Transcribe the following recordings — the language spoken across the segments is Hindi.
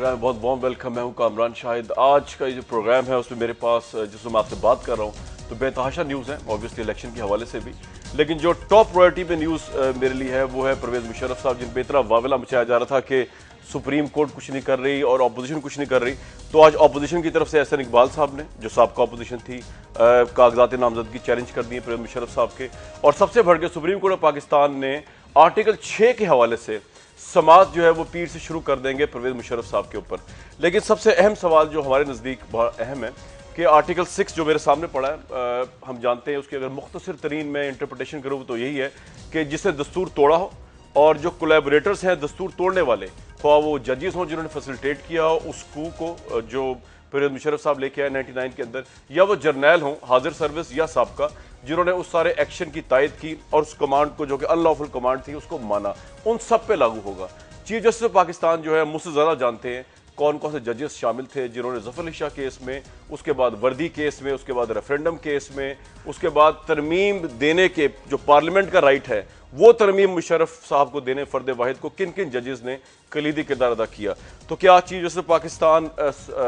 प्रोग्राम में बहुत वार्म वेलकम। मैं हूं कामरान शाहिद। आज का ये जो प्रोग्राम है उसमें मेरे पास जिसमें मैं आपसे बात कर रहा हूं तो बेतहाशा न्यूज़ है, ऑब्वियसली इलेक्शन के हवाले से भी, लेकिन जो टॉप प्रायोरिटी पे न्यूज़ मेरे लिए है वो है परवेज़ मुशर्रफ साहब, जिन पर इतना वावला मचाया जा रहा था कि सुप्रीम कोर्ट कुछ नहीं कर रही और अपोजिशन कुछ नहीं कर रही। तो आज अपोजिशन की तरफ से एहसन इकबाल साहब ने, जो साबका अपोजिशन थी, कागजात नामजदगी चैलेंज कर दिए परवेज़ मुशर्रफ साहब के। और सबसे बढ़ के सुप्रीम कोर्ट ऑफ पाकिस्तान ने आर्टिकल 6 के हवाले से समाज जो है वो पीर से शुरू कर देंगे परवेज़ मुशर्रफ साहब के ऊपर। लेकिन सबसे अहम सवाल जो हमारे नज़दीक बहुत अहम है कि आर्टिकल 6 जो मेरे सामने पड़ा है, हम जानते हैं उसकी अगर मुख्तसर तरीन में इंटरप्रटेशन करूँ तो यही है कि जिसने दस्तूर तोड़ा हो और जो कोलैबोरेटर्स हैं दस्तूर तोड़ने वाले, ख्वाह वो जजेस हों जिन्होंने फैसिलिटेट किया हो उस कू को जो परवेज़ मुशर्रफ साहब लेके आए 99 के अंदर, या वो जर्नैल हों हाजिर सर्विस या साबका जिन्होंने उस सारे एक्शन की तायद की और उस कमांड को जो कि अनलॉफुल कमांड थी उसको माना, उन सब पे लागू होगा। चीफ जस्टिस ऑफ पाकिस्तान जो है मुझसे ज़्यादा जानते हैं कौन कौन से जजेस शामिल थे जिन्होंने ज़फ़र अली शाह केस में, उसके बाद वर्दी केस में, उसके बाद रेफरेंडम केस में, उसके बाद तरमीम देने के जो पार्लियामेंट का राइट है वो तरमीम मुशर्रफ साहब को देने फ़र्द वाहिद को किन किन जजेस ने कलीदी किरदार अदा किया। तो क्या chief justice of Pakistan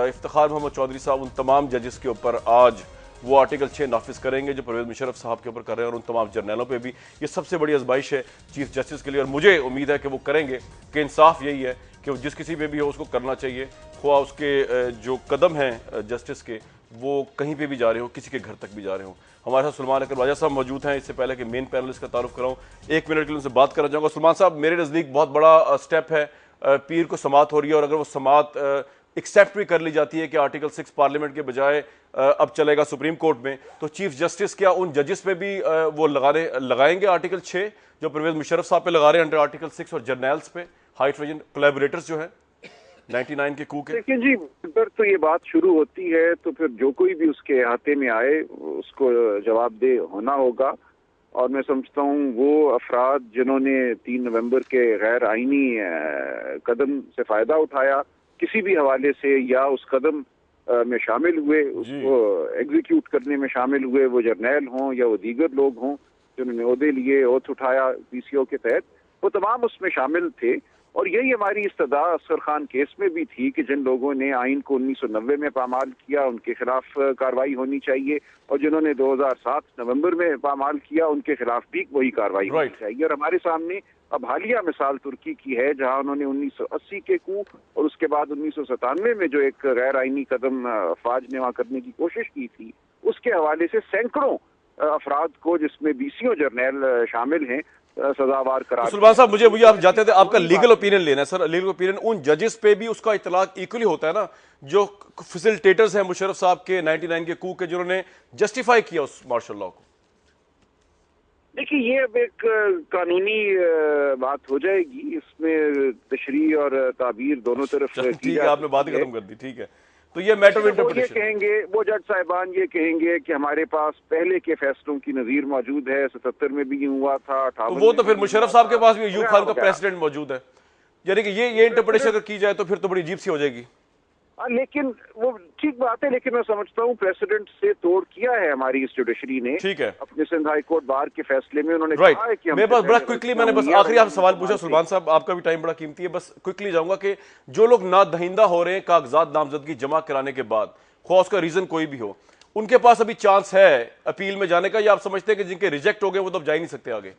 Iftikhar Mohammad Chaudhry साहब उन तमाम जजेस के ऊपर आज वो आर्टिकल 6 नाफिज करेंगे जो परवेज़ मुशर्रफ साहब के ऊपर कर रहे हैं और उन तमाम जर्नैलों पे भी? ये सबसे बड़ी आजमाइश है चीफ जस्टिस के लिए और मुझे उम्मीद है कि वो करेंगे, कि इंसाफ यही है कि जिस किसी पे भी हो उसको करना चाहिए, ख्वाह उसके जो कदम हैं जस्टिस के वो कहीं पे भी जा रहे हो, किसी के घर तक भी जा रहे हो। हमारे साथ सलमान अकबर राजा साहब मौजूद हैं। इससे पहले कि मेन पैनलिस्ट का तारुफ कराऊँ, 1 मिनट के लिए उनसे बात करना चाहूँगा। सलमान साहब, मेरे नज़दीक बहुत बड़ा स्टेप है, पीर को समात हो रही है और अगर वो समात एक्सेप्ट भी कर ली जाती है कि आर्टिकल 6 पार्लियामेंट के बजाय अब चलेगा सुप्रीम कोर्ट में, तो चीफ जस्टिस क्या उन जजेस पे भी वो लगाएंगे आर्टिकल 6 जो परवेज़ मुशर्रफ साहब पे लगा रहे हैं अंडर आर्टिकल 6 और जर्नैल्स पे, हाई ट्रेजन कोलैबोरेटर्स जो है 99 के कू के? देखिए जी, अगर तो ये बात शुरू होती है तो फिर जो कोई भी उसके हाथे में आए उसको जवाबदेह होना होगा। और मैं समझता हूँ वो अफराद जिन्होंने 3 नवंबर के गैर आईनी कदम से फायदा उठाया किसी भी हवाले से, या उस कदम में शामिल हुए, उसको एग्जीक्यूट करने में शामिल हुए, वो जर्नैल हों या वो दीगर लोग हों जिन्होंने ओहदे लिए, ओथ उठाया पीसीओ के तहत, वो तमाम उसमें शामिल थे। और यही हमारी इस्तदा असगर खान केस में भी थी कि जिन लोगों ने आइन को 1990 में पामाल किया उनके खिलाफ कार्रवाई होनी चाहिए, और जिन्होंने 2007 नवंबर में पामाल किया उनके खिलाफ भी वही कार्रवाई होनी चाहिए। और हमारे सामने अब हालिया मिसाल तुर्की की है जहां उन्होंने 1980 के कू और उसके बाद 1997 में जो एक गैर आइनी कदम फाज ने वहां करने की कोशिश की थी, उसके हवाले से सैकड़ों अफराद को, जिसमें 20 जर्नैल शामिल हैं, सजावार करार। सुलमान साहब, मुझे आप जाते थे आपका लीगल ओपिनियन लेना है सर। लीगल ओपिनियन उन जजेस पे भी उसका इतलाक इक्वली होता है ना जो फैसिलिटेटर्स हैं मुशर्रफ साहब के 99 के कू के, जिन्होंने जस्टिफाई किया उस मार्शल लॉ को? देखिए, ये अब एक कानूनी बात हो जाएगी, इसमें तशरीह और ताबीर दोनों तरफ। ठीक है, आपने बात खत्म कर दी, ठीक है। तो ये मैटर ऑफ इंटरप्रिटेशन कहेंगे, वो जज साहिबान ये कहेंगे कि हमारे पास पहले के फैसलों की नजीर मौजूद है, 77 में भी हुआ था, 58 वो तो फिर मुशर्रफ साहब के पास भी यूब खान का प्रेसिडेंट मौजूद है, यानी कि ये इंटरप्रिटेशन अगर की जाए तो फिर तो बड़ी अजीब सी हो जाएगी। लेकिन वो ठीक बात है, लेकिन मैं समझता हूँ प्रेसिडेंट से तोड़ किया है हमारी इस जुडिशरी ने। ठीक है, अपने सिंध हाई कोर्ट बार के फैसले में उन्होंने कहा है कि मेरे पास बड़ा क्विकली, मैंने बस आखिरी आपसे सवाल पूछा सुलमान साहब, आपका भी टाइम बड़ा कीमती है, बस क्विकली जाऊंगा कि जो लोग नादहिंदा हो रहे हैं कागजात नामजदगी जमा कराने के बाद, ख्वाह उसका रीजन कोई भी हो, उनके पास अभी चांस है अपील में जाने का, या आप समझते हैं कि जिनके रिजेक्ट हो गए वो तो अब जा ही नहीं सकते आगे?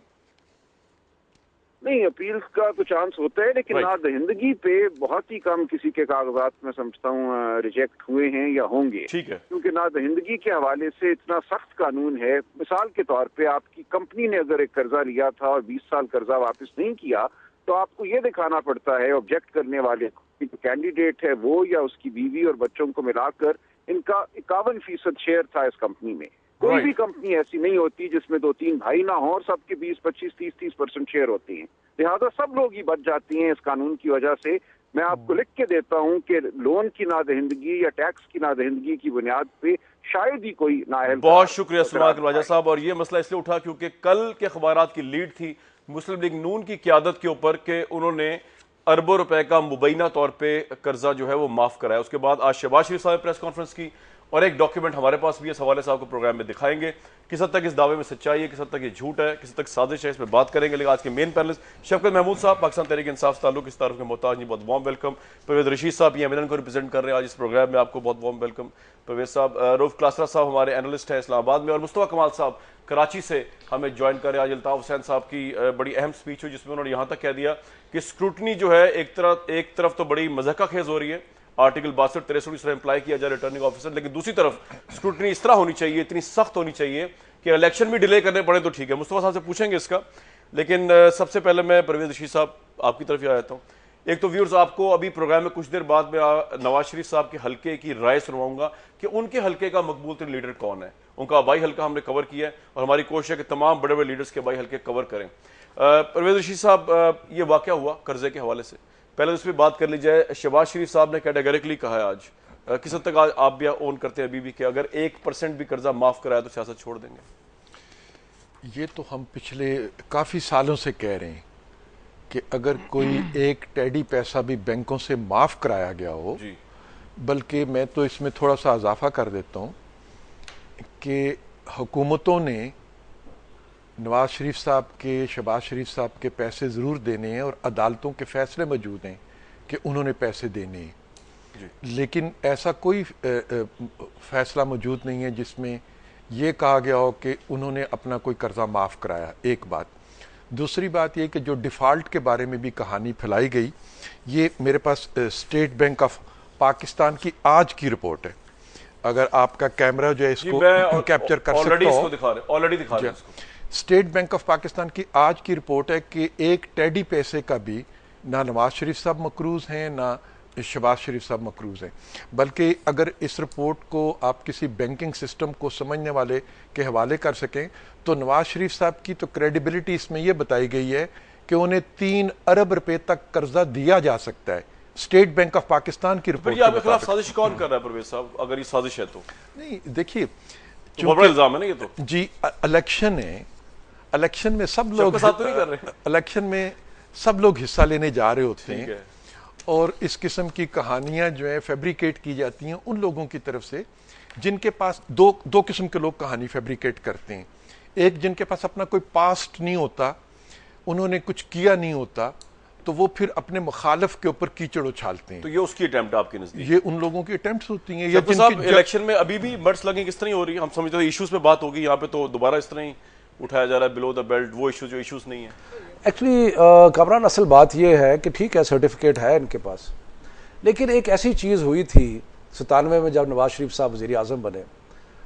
नहीं, अपील का तो चांस होता है, लेकिन नादहिंदगी पे बहुत ही कम किसी के कागजात में समझता हूँ रिजेक्ट हुए हैं या होंगे। ठीक है, क्योंकि नादहिंदगी के हवाले से इतना सख्त कानून है। मिसाल के तौर पे आपकी कंपनी ने अगर एक कर्जा लिया था और 20 साल कर्जा वापस नहीं किया, तो आपको ये दिखाना पड़ता है ऑब्जेक्ट करने वाले जो कैंडिडेट है वो या उसकी बीवी और बच्चों को मिलाकर इनका 51% शेयर था इस कंपनी में। कोई भी कंपनी ऐसी नहीं होती जिसमें 2-3 भाई ना हो और सबके 20, 25, 30% शेयर होते हैं। लिहाजा सब लोग ही बच जाती हैं इस कानून की वजह से। मैं आपको लिख के देता हूं कि लोन की नादहिंदगी या टैक्स की नादहिंदगी की बुनियाद पे शायद ही कोई नाअहल। बहुत शुक्रिया सलमान राजा साहब। और ये मसला इसलिए उठा क्योंकि कल के अखबारात की लीड थी मुस्लिम लीग नून की क़यादत के ऊपर कि उन्होंने अरबों रुपए का मुबैना तौर पे कर्जा जो है वो माफ कराया। उसके बाद आज शहबाज शरीफ साहब ने प्रेस कॉन्फ्रेंस की और एक डॉक्यूमेंट हमारे पास भी इस हवाले से आपको प्रोग्राम में दिखाएंगे। किस हद तक इस दावे में सच्चाई है, किस हद तक ये झूठ है, किस हद तक साजिश है, इस पर बात करेंगे। लेकिन आज के मेन पैनलिस्ट शफकत महमूद साहब, पाकिस्तान तहरीक इंसाफ से ताल्लुक, इस तारुफ के मोहताज नहीं, बहुत वार्म वेलकम। परवेज रशीद साहब ये एमएनएन को रिप्रेजेंट कर रहे हैं आज इस प्रोग्राम में, आपको बहुत वार्म वेलकम परवेज साहब। रऊफ क्लासरा साहब हमारे एनालिस्ट हैं इस्लामाबाद में, और मुस्तफा कमाल साहब कराची से हमें ज्वाइन कर रहे हैं। आज अल्ताफ हुसैन साहब की बड़ी अहम स्पीच हुई जिसमें उन्होंने यहाँ तक कह दिया कि स्क्रूटनी जो है एक तरफ तो बड़ी मज़हका खेज हो रही है, आर्टिकल 62-63 इस तरह इंप्लाई किया जाए रिटर्निंग ऑफिसर, लेकिन दूसरी तरफ स्क्रूटनी इस तरह होनी चाहिए, इतनी सख्त होनी चाहिए कि इलेक्शन भी डिले करने पड़े तो ठीक है। मुस्तफा साहब से पूछेंगे इसका, लेकिन सबसे पहले मैं परवेज रशीद साहब आपकी तरफ ही आ जाता हूँ। एक तो व्यूअर्स आपको अभी प्रोग्राम में कुछ देर बाद में नवाज शरीफ साहब के हल्के की राय सुनवाऊंगा कि उनके हल्के का मकबूल तरीन लीडर कौन है। उनका आबाई हल्का हमने कवर किया है और हमारी कोशिश है कि तमाम बड़े बड़े लीडर्स के आबाई हल्के कवर करें। परवेज रशीद साहब, ये वाक़या हुआ कर्जे के हवाले से, पहले उस पर बात कर ली जाए। शहबाज शरीफ साहब ने कैटेगरिकली कहा है आज, किस हद तक आज आप भी ओन करते हैं अभी भी कि अगर 1% भी कर्जा माफ कराया तो सियासत छोड़ देंगे? ये तो हम पिछले काफ़ी सालों से कह रहे हैं कि अगर कोई एक टेडी पैसा भी बैंकों से माफ़ कराया गया हो जी। बल्कि मैं तो इसमें थोड़ा सा इजाफा कर देता हूँ कि हुकूमतों ने नवाज शरीफ साहब के, शहबाज शरीफ साहब के पैसे ज़रूर देने हैं और अदालतों के फैसले मौजूद हैं कि उन्होंने पैसे देने हैं, लेकिन ऐसा कोई फैसला मौजूद नहीं है जिसमें यह कहा गया हो कि उन्होंने अपना कोई कर्जा माफ़ कराया। एक बात। दूसरी बात यह कि जो डिफ़ॉल्ट के बारे में भी कहानी फैलाई गई, ये मेरे पास स्टेट बैंक ऑफ पाकिस्तान की आज की रिपोर्ट है। अगर आपका कैमरा जो है इसको कैप्चर कर सकता हो, ऑलरेडी दिखा रहे हैं। स्टेट बैंक ऑफ पाकिस्तान की आज की रिपोर्ट है कि एक टेडी पैसे का भी ना नवाज शरीफ साहब मकरूज हैं ना शहबाज शरीफ साहब मकरूज हैं। बल्कि अगर इस रिपोर्ट को आप किसी बैंकिंग सिस्टम को समझने वाले के हवाले कर सकें तो नवाज शरीफ साहब की तो क्रेडिबिलिटी इसमें यह बताई गई है कि उन्हें 3 अरब रुपए तक कर्जा दिया जा सकता है। स्टेट बैंक ऑफ पाकिस्तान की रिपोर्ट आपके खिलाफ साजिश कौन कर रहा है परवेज साहब, अगर ये साजिश है तो? नहीं, देखिए बड़ा इल्जाम है ना ये तो जी। इलेक्शन है, इलेक्शन में सब लोग इलेक्शन में सब लोग हिस्सा लेने जा रहे होते हैं और इस किस्म की कहानियां जो है फैब्रिकेट की जाती हैं उन लोगों की तरफ से जिनके पास दो किस्म के लोग कहानी फैब्रिकेट करते हैं। एक जिनके पास अपना कोई पास्ट नहीं होता, उन्होंने कुछ किया नहीं होता, तो वो फिर अपने मुखालिफ के ऊपर कीचड़ उछालते हैं। तो ये उसकी अटेम्प्ट आपके नजदीक? ये उन लोगों की अटेम्प्ट्स होती हैं। या जिनकी इलेक्शन में अभी भी मर्ड्स लगे किस तरह हो रही है, हम समझते हैं इश्यूज पे बात होगी, यहाँ पे तो दोबारा इस तरह ही उठाया जा रहा है बिलो द बेल्ट वो इशू जो इश्यूज नहीं है। एक्चुअली कमरान, असल बात यह है कि ठीक है सर्टिफिकेट है इनके पास, लेकिन एक ऐसी चीज़ हुई थी 97 में जब नवाज शरीफ साहब वज़ीर आज़म बने,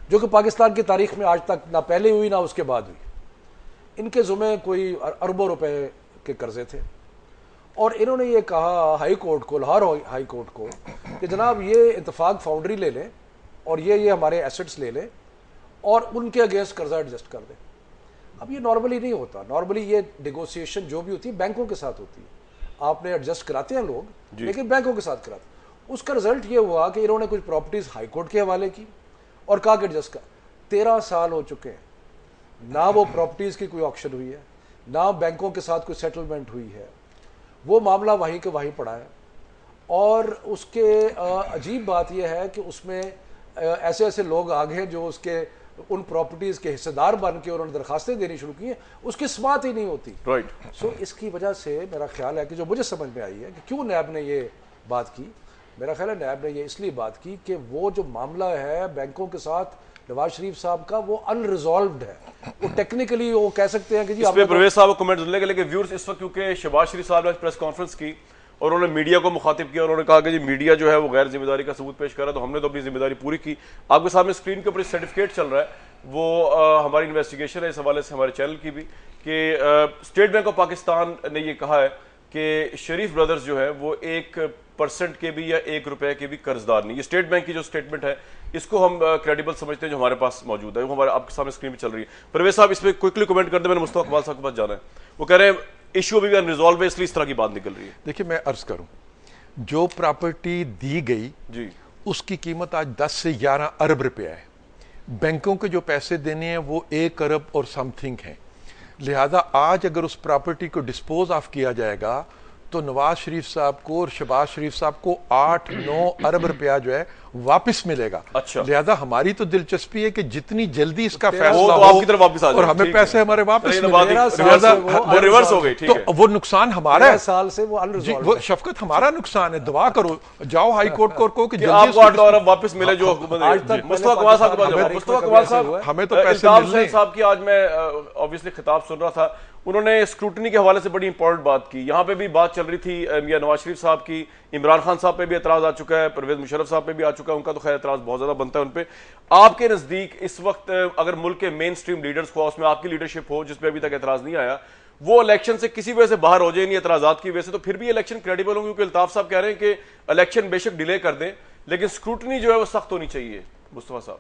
जो कि पाकिस्तान की तारीख में आज तक ना पहले हुई ना उसके बाद हुई। इनके ज़ुम्मे कोई अरबों रुपए के कर्जे थे और इन्होंने ये कहा हाई कोर्ट को, लाहौर हाई कोर्ट को, कि जनाब ये इत्तेफाक फाउंड्री ले लें और ये हमारे एसेट्स ले लें और उनके अगेंस्ट कर्जा एडजस्ट कर दें। अब ये नॉर्मली नहीं होता। नॉर्मली ये नेगोशिएशन जो भी होती है बैंकों के साथ होती है। आपने एडजस्ट कराते हैं लोग, लेकिन बैंकों के साथ कराते। उसका रिजल्ट ये हुआ कि इन्होंने कुछ प्रॉपर्टीज हाई कोर्ट के हवाले की और कहा कि एडजस्ट कर। 13 साल हो चुके हैं, ना वो प्रॉपर्टीज की कोई ऑक्शन हुई है, ना बैंकों के साथ कोई सेटलमेंट हुई है। वो मामला वहीं के वहीं पड़ा है। और उसके अजीब बात यह है कि उसमें ऐसे ऐसे लोग आ गए जो उसके उन प्रॉपर्टीज के हिस्सेदार बन के उन्होंने दरखास्तें देनी शुरू की हैं, उसकी समात ही नहीं होती। राइट। सो इसकी वजह से मेरा ख्याल है कि जो मुझे समझ में आई है कि क्यों नैब ने ये बात की, मेरा ख्याल है नैब ने ये इसलिए बात की कि वो जो मामला है बैंकों के साथ नवाज शरीफ साहब का, वो अनरिजॉल्व्ड है। वो टेक्निकली वो कह सकते हैं कि जी परवेज साहब को कमेंट लेके, लेकिन व्यूअर्स इस वक्त क्योंकि शहबाज शरीफ साहब ने प्रेस कॉन्फ्रेंस की और उन्होंने मीडिया को मुखातिब किया, उन्होंने कहा कि जी मीडिया जो है वो गैर जिम्मेदारी का सबूत पेश कर रहा है, तो हमने तो अपनी जिम्मेदारी पूरी की। आपके सामने स्क्रीन के ऊपर सर्टिफिकेट चल रहा है, वो हमारी इन्वेस्टिगेशन है इस हवाले से हमारे चैनल की भी, कि स्टेट बैंक ऑफ पाकिस्तान ने ये कहा है कि शरीफ ब्रदर्स जो है वो 1% के भी या 1 रुपए के भी कर्जदार नहीं। ये स्टेट बैंक की जो स्टेटमेंट है इसको हम क्रेडिबल समझते हैं, जो हमारे पास मौजूद है, वो हमारे आपके सामने स्क्रीन पे चल रही है। परवेज साहब इस पर क्विकली कमेंट कर दे, मैंने मुस्तफा कमाल साहब के पास जाना है। वो कह रहे हैं इशू भी अनरिजॉल्व है, इसलिए इस तरह की बात निकल रही है। देखिए मैं अर्ज करूं, जो प्रॉपर्टी दी गई जी उसकी कीमत आज 10 से 11 अरब रुपया है। बैंकों के जो पैसे देने हैं वो 1 अरब और समथिंग हैं। लिहाजा आज अगर उस प्रॉपर्टी को डिस्पोज ऑफ किया जाएगा तो नवाज शरीफ साहब को और शहबाज शरीफ साहब को 8-9 अरब रुपया जो है वापस मिलेगा। अच्छा। लिहाजा हमारी तो दिलचस्पी है कि जितनी जल्दी इसका वो फैसला तो हो आपकी तरफ वापस आ जाए, और हमें ठीक पैसे है। हमारे वापस तो मिले। लिहाजा वो रिवर्स हो गई, ठीक है। तो वो नुकसान हमारा है। साल से वो जी, अनरिजॉल्व वो शफकत हमारा नुकसान है। दुआ करो, जाओ हाई कोर्ट को कि जल्दी आपको 8 अरब वापस मिले जो हुकूमत आज ने। तक मुस्तफा कमाल साहब के बाद मुस्तफा कमाल साहब, हमें तो पैसे इल्ताफ मिलने साहब की आज मैं ऑब्वियसली खिताब सुन रहा था, उन्होंने स्क्रूटनी के हवाले से बड़ी इंपॉर्टेंट बात की। यहाँ पे भी बात चल रही थी मियां नवाज शरीफ साहब की, इमरान खान साहब पे भी एतराज आ चुका है, परवेज मुशर्रफ साहब पे भी आ चुका है, उनका तो खैर एतराज बहुत ज्यादा बनता है उन पे। आपके नजदीक इस वक्त अगर मुल्क के मेन स्ट्रीम लीडर्स को, उसमें आपकी लीडरशिप हो जिसपे अभी तक एतराज नहीं आया, वो इलेक्शन से किसी वजह से बाहर हो जाए, इन एतराजात की वजह से, तो फिर भी इलेक्शन क्रेडिबल होंगे? क्योंकि अल्ताफ साहब कह रहे हैं कि इलेक्शन बेशक डिले कर दें लेकिन स्क्रूटनी जो है वो सख्त होनी चाहिए। मुस्तफा साहब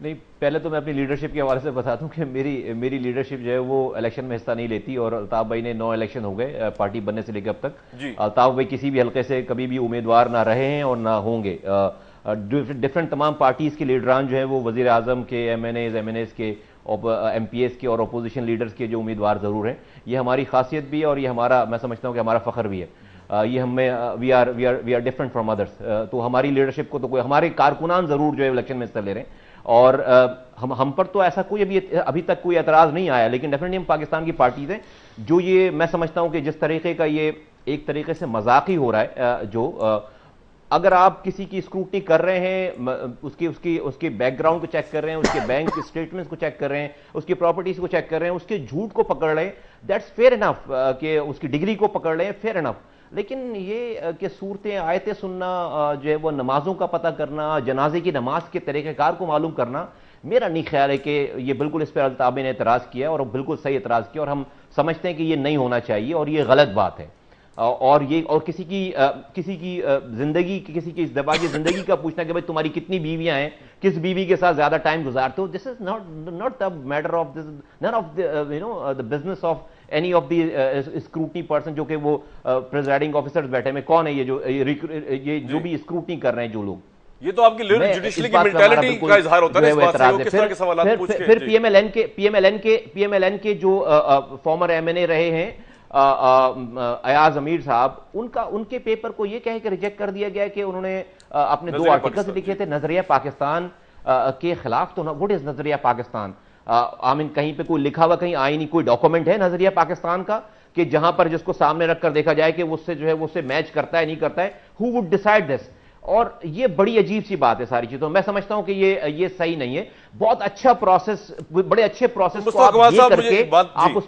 नहीं, पहले तो मैं अपनी लीडरशिप के हवाले से बता दूं कि मेरी लीडरशिप जो है वो इलेक्शन में हिस्सा नहीं लेती, और अल्ताफ भाई ने 9 इलेक्शन हो गए पार्टी बनने से लेकर अब तक। अल्ताफ भाई किसी भी हल्के से कभी भी उम्मीदवार ना रहे हैं और ना होंगे। डिफरेंट तमाम पार्टीज के लीडरान जो है वो वजीर आजम के, एमएनएस के, एमपीएस के और अपोजिशन लीडर्स के जो उम्मीदवार जरूर हैं, ये हमारी खासियत भी है और ये हमारा, मैं समझता हूँ कि हमारा फख्र भी है। ये हमें we are different from others. तो हमारी लीडरशिप को तो कोई, हमारे कारकुनान जरूर जो है इलेक्शन में हिस्सा ले रहे हैं और हम पर तो ऐसा कोई अभी तक कोई एतराज नहीं आया, लेकिन डेफिनेटली हम पाकिस्तान की पार्टीज हैं जो ये, मैं समझता हूं कि जिस तरीके का ये एक तरीके से मजाक ही हो रहा है, जो अगर आप किसी की स्क्रूटनी कर रहे हैं, उसके बैकग्राउंड को चेक कर रहे हैं, उसके बैंक स्टेटमेंट्स को चेक कर रहे हैं, उसकी प्रॉपर्टीज को चेक कर रहे हैं, उसके झूठ को पकड़ रहे हैं, दैट्स फेयर इनफ, कि उसकी डिग्री को पकड़ रहे हैं, फेयर इनफ। लेकिन ये कि सूरतें आयतें सुनना, जो है वो नमाजों का पता करना, जनाजे की नमाज के तरीक़ेकार को मालूम करना, मेरा नहीं ख्याल है कि ये बिल्कुल, इस पर अल्ताफ ने एतराज़ किया और बिल्कुल सही एतराज़ किया, और हम समझते हैं कि ये नहीं होना चाहिए और ये गलत बात है। और ये, और किसी की जिंदगी, किसी की इज़्दिवाजी जिंदगी का पूछना कि भाई तुम्हारी कितनी बीवियां हैं, किस बीवी के साथ ज्यादा टाइम गुजारते हो, this is not the matter of this, none of the business of any of the scrutiny person, जो कि वो प्रिजाइडिंग ऑफिसर्स बैठे में कौन है ये जो भी स्क्रूटनी कर रहे हैं जो लोग। ये तो आपकी जुडिशरी की मेंटालिटी का इज़हार होता है इस बात से, वो किस तरह के सवाल पूछ के। फिर पीएमएलएन के जो फॉर्मर एमएनए रहे हैं अयाज अमीर साहब, उनके पेपर को ये कह के रिजेक्ट कर दिया गया कि उन्होंने अपने 2 आर्टिकल्स लिखे थे नजरिया पाकिस्तान के खिलाफ। तो व्हाट इज नजरिया पाकिस्तान? आई मीन कहीं पे कोई लिखा हुआ, कहीं आईनी कोई डॉक्यूमेंट है नजरिया पाकिस्तान का कि जहां पर जिसको सामने रखकर देखा जाए कि उससे जो है वो उससे मैच करता है नहीं करता है? Who would decide this? और ये बड़ी अजीब सी बात है सारी चीजों। मैं समझता हूं कि ये सही नहीं है। बहुत अच्छा प्रोसेस, बड़े अच्छे प्रोसेस को आप ये करके आप उस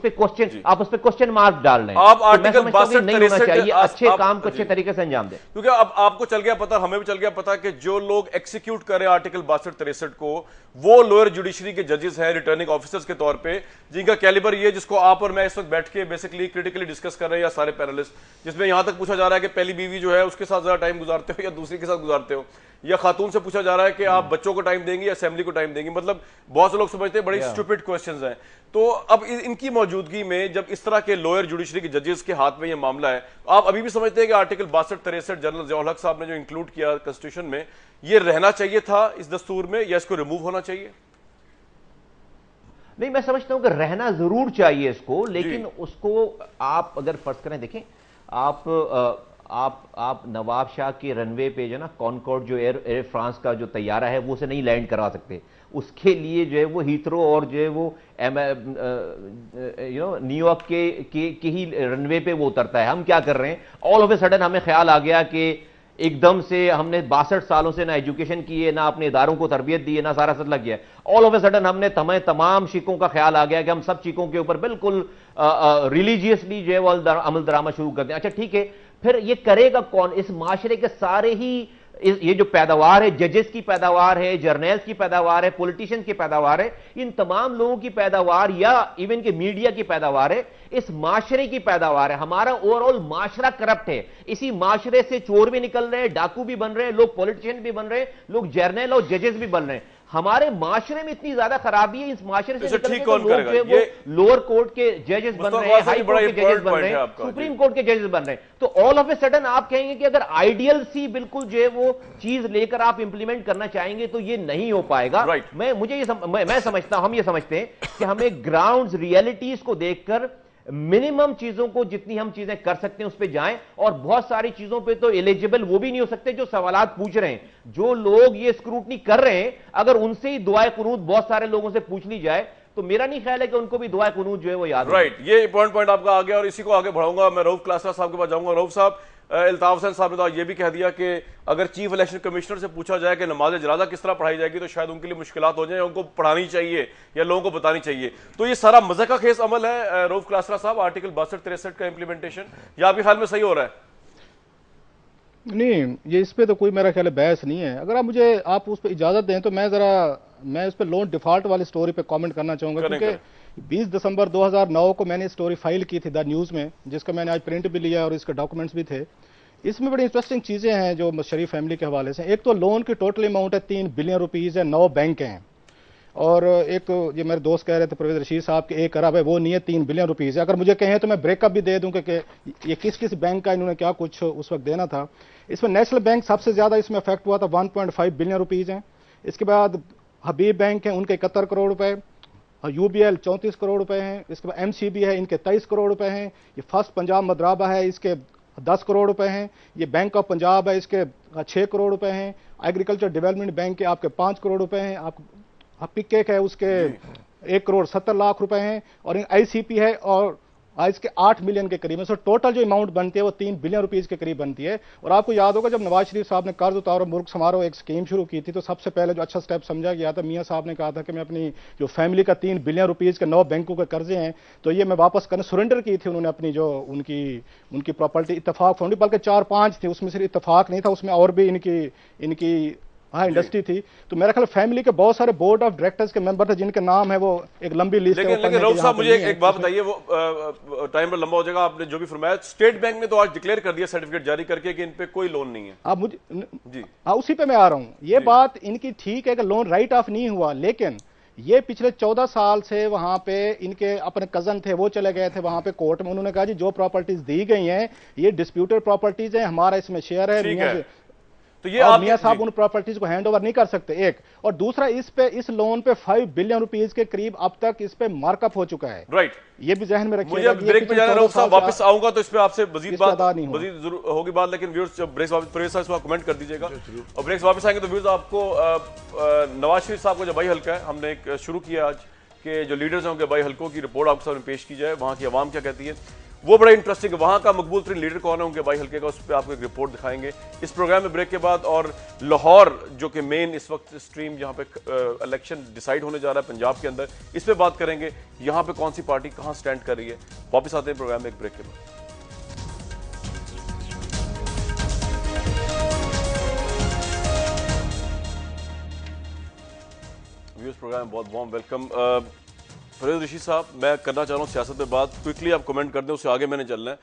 पे क्वेश्चन मार्क डाल रहे हैं। आप आर्टिकल 62 नहीं होना चाहिए, अच्छे काम को अच्छे तरीके से अंजाम दें। क्योंकि अब आपको चल गया पता, हमें भी चल गया पता कि जो लोग एक्सिक्यूट कर रहे हैं आर्टिकल 62-63 को, वो लोअर जुडिशरी के जजेस हैं, रिटर्निंग ऑफिसर्स के तौर पे, जिनका कैलिबर ये, जिसको आप और मैं इस वक्त बैठ के बेसिकली क्रिटिकली डिस्कस कर रहे हैं, या सारे पैनलिस्ट, जिसमें यहां तक पूछा जा रहा है कि पहली बीवी जो है उसके साथ ज्यादा टाइम गुजारते हो या दूसरी के साथ गुजारते हो, या खातून से पूछा जा रहा है कि आप बच्चों को टाइम देंगे या असेंबली को टाइम देंगे। मतलब बहुत से लोग समझते हैं बड़ी स्टूपिड क्वेश्चंस हैं। तो अब इनकी मौजूदगी में जब इस तरह के लोअर जुडिशरी के जजेस के हाथ में ये मामला है, आप अभी भी समझते हैं कि आर्टिकल 62-63 जनरल ज़ियाउल हक साहब ने जो इंक्लूड किया कॉन्स्टिट्यूशन में, ये रहना चाहिए था इस दस्तूर में, या इसको रिमूव होना चाहिए? नहीं, मैं समझता हूं कि रहना जरूर चाहिए इसको, लेकिन उसको आप अगर फर्ज करें, देखें आप नवाब शाह के रनवे पे जो ना कॉनकॉर्ड जो एयर फ्रांस का जो तैयारा है वो उसे नहीं लैंड करवा सकते। उसके लिए जो है वो हीथ्रो और जो है वो न्यूयॉर्क के ही रनवे पे वो उतरता है। हम क्या कर रहे हैं, ऑल ऑफ ए सडन हमें ख्याल आ गया कि एकदम से हमने 62 सालों से ना एजुकेशन की है, ना अपने इदारों को तरबियत दी है, ना सारा सद लग गया। ऑल ऑफ ए सडन हमने तमाम शिकों का ख्याल आ गया कि हम सब शिकों के ऊपर बिल्कुल रिलीजियसली जो है वो अमल दरामा शुरू कर दें। अच्छा ठीक है, फिर ये करेगा कौन? इस माशरे के सारे ही ये जो पैदावार है, जजेस की पैदावार है, जर्नल्स की पैदावार है, पॉलिटिशियंस की पैदावार है, इन तमाम लोगों की पैदावार या इवन के मीडिया की पैदावार है, इस माशरे की पैदावार है। हमारा ओवरऑल माशरा करप्ट है। इसी माशरे से चोर भी निकल रहे हैं, डाकू भी बन रहे हैं, लोग पॉलिटिशियन भी बन रहे हैं, लोग जर्नल और जजेस भी बन रहे हैं। हमारे माशरे में इतनी ज्यादा खराबी है, इस माशरे से ठीक कौन करेगा? वो लोअर कोर्ट के जजेस बन रहे हैं, हाई कोर्ट के जजेस बन रहे हैं, सुप्रीम कोर्ट के जजेस बन रहे हैं। तो ऑल ऑफ ए सडन आप कहेंगे कि अगर आइडियल सी बिल्कुल जो है वो चीज लेकर आप इंप्लीमेंट करना चाहेंगे तो ये नहीं हो पाएगा। मैं समझता हूं, हम ये समझते हैं कि हमें ग्राउंड्स रियलिटीज को देखकर मिनिमम चीजों को जितनी हम चीजें कर सकते हैं उस पर जाएं, और बहुत सारी चीजों पे तो एलिजिबल वो भी नहीं हो सकते जो सवालात पूछ रहे हैं। जो लोग ये स्क्रूटनी कर रहे हैं, अगर उनसे ही दुआए कुनूत बहुत सारे लोगों से पूछ ली जाए तो मेरा नहीं ख्याल है कि उनको भी दुआए कुनूत जो है वो याद। राइट, ये पॉइंट आपका आ गया और इसी को आगे बढ़ाऊंगा। मैं रऊफ क्लासरा साहब के पास जाऊंगा। रऊफ साहब, अल्ताफ हुसैन साहब ने तो ये भी कह दिया कि अगर चीफ इलेक्शन कमिश्नर से पूछा जाए कि नमाज जनाजा किस तरह पढ़ाई जाएगी तो शायद उनके लिए मुश्किलात हो जाए, उनको पढ़ानी चाहिए या लोगों को बतानी चाहिए। तो ये सारा मजे का खेस अमल है रऊफ क्लासरा साहब, आर्टिकल 62-63 का इंप्लीमेंटेशन, या आपके ख्याल में सही हो रहा है? नहीं, ये इस पे तो कोई मेरा ख्याल है बहस नहीं है। अगर आप उस पर इजाजत दें तो मैं उस पर लोन डिफॉल्ट वाली स्टोरी पे कमेंट करना चाहूंगा, क्योंकि 20 दिसंबर 2009 को मैंने स्टोरी फाइल की थी द न्यूज़ में, जिसका मैंने आज प्रिंट भी लिया और इसके डॉक्यूमेंट्स भी थे। इसमें बड़ी इंटरेस्टिंग चीज़ें हैं जो शरीफ फैमिली के हवाले से। एक तो लोन की टोटल अमाउंट है 3 बिलियन रुपीज़ है, 9 बैंक हैं, और एक ये मेरे दोस्त कह रहे थे परवेज रशीद साहब के 1 अरब है, वो नहीं है, 3 बिलियन रुपीज़ है। अगर मुझे कहें तो मैं ब्रेकअप भी दे दूं कि ये किस किस बैंक का इन्होंने क्या कुछ उस वक्त देना था। इसमें नेशनल बैंक सबसे ज़्यादा इसमें अफेक्ट हुआ था, 1.5 बिलियन रुपीज़ हैं। इसके बाद हबीब बैंक है, उनके 71 करोड़ रुपए, यूबीएल 34 करोड़ रुपए हैं। इसके बाद एमसीबी है, इनके 23 करोड़ रुपए हैं। ये फर्स्ट पंजाब मदराबा है, इसके 10 करोड़ रुपए हैं। ये बैंक ऑफ पंजाब है, इसके 6 करोड़ रुपए हैं। एग्रीकल्चर डेवलपमेंट बैंक के आपके 5 करोड़ रुपए हैं। आप पिकेक है, उसके 1 करोड़ 70 लाख रुपए हैं। और आईसीपी है और इसके 8 मिलियन के करीब है। सो टोटल जो अमाउंट बनती है वो 3 बिलियन रुपीज के करीब बनती है। और आपको याद होगा जब नवाज शरीफ साहब ने कर्ज उतारो मुल्क समारोह एक स्कीम शुरू की थी, तो सबसे पहले जो अच्छा स्टेप समझा गया था, मियां साहब ने कहा था कि मैं अपनी जो फैमिली का 3 बिलियन रुपीज के 9 बैंकों के कर्जे हैं तो ये मैं वापस करने सरेंडर की थी उन्होंने अपनी जो उनकी प्रॉपर्टी। इत्तेफाक फाउंडेशन बल्कि 4-5 थी, उसमें सिर्फ इत्तेफाक नहीं था, उसमें और भी इनकी इंडस्ट्री थी। तो मेरा ख्याल फैमिली के बहुत सारे बोर्ड ऑफ डायरेक्टर्स के मेंबर थे जिनके नाम है, वो एक लंबी लिस्ट है। लेकिन रऊफ साहब मुझे एक बात बताइए, वो टाइम पर लंबा हो जाएगा, आपने जो भी फरमाया, स्टेट बैंक ने तो आज डिक्लेयर कर दिया सर्टिफिकेट जारी करके कि इन पे कोई लोन नहीं है। अब मुझे जी हाँ, उसी पे मैं आ रहा हूँ। ये बात इनकी ठीक है कि लोन राइट ऑफ नहीं हुआ, लेकिन ये पिछले 14 साल से वहां पे इनके अपने कजन थे, वो चले गए थे वहां पे कोर्ट में। उन्होंने कहा जी जो प्रॉपर्टीज दी गई हैं ये डिस्प्यूटेड प्रॉपर्टीज हैं, हमारा इसमें शेयर है। तो ये आप मियां साहब उन प्रॉपर्टीज को हैंड ओवर नहीं कर सकते, एक। और दूसरा, इस लोन पे 5 बिलियन रुपीज के करीब अब तक इस पे मार्कअप हो चुका है। राइट, ये भी जहन में रखिए। मुझे ब्रेक पे जाना, रऊफ साहब वापस आऊंगा तो इस पे आपसे मजीद जरूर होगी बात, लेकिन व्यूअर्स जब ब्रेक वापस प्रवेश साहब कमेंट कर दीजिएगा और ब्रेक वापस आएंगे तो व्यूअर्स आपको नवाज शरीफ साहब को जो बाई हल्का है, हमने एक शुरू किया आज कि जो लीडर्स हैं उनके बाई हल्कों की रिपोर्ट आपके सामने पेश की जाए, वहां की आवाम क्या कहती है, वो बड़ा इंटरेस्टिंग है। वहां का मकबूल तरीन लीडर कौन है उनके बाई हल्के का, उस पर आपको एक रिपोर्ट दिखाएंगे इस प्रोग्राम में ब्रेक के बाद। और लाहौर जो कि मेन इस वक्त स्ट्रीम जहां पे इलेक्शन डिसाइड होने जा रहा है पंजाब के अंदर, इस पे बात करेंगे, यहां पे कौन सी पार्टी कहां स्टैंड कर रही है। वापस आते हैं प्रोग्राम में एक ब्रेक के बाद। व्यूअर्स प्रोग्राम बहुत वार्म वेलकम। परवेज रशीद साहब, मैं करना चाह रहा हूँ सियासत पे बात, क्विकली आप कमेंट कर दें, उससे आगे मैंने चलना है।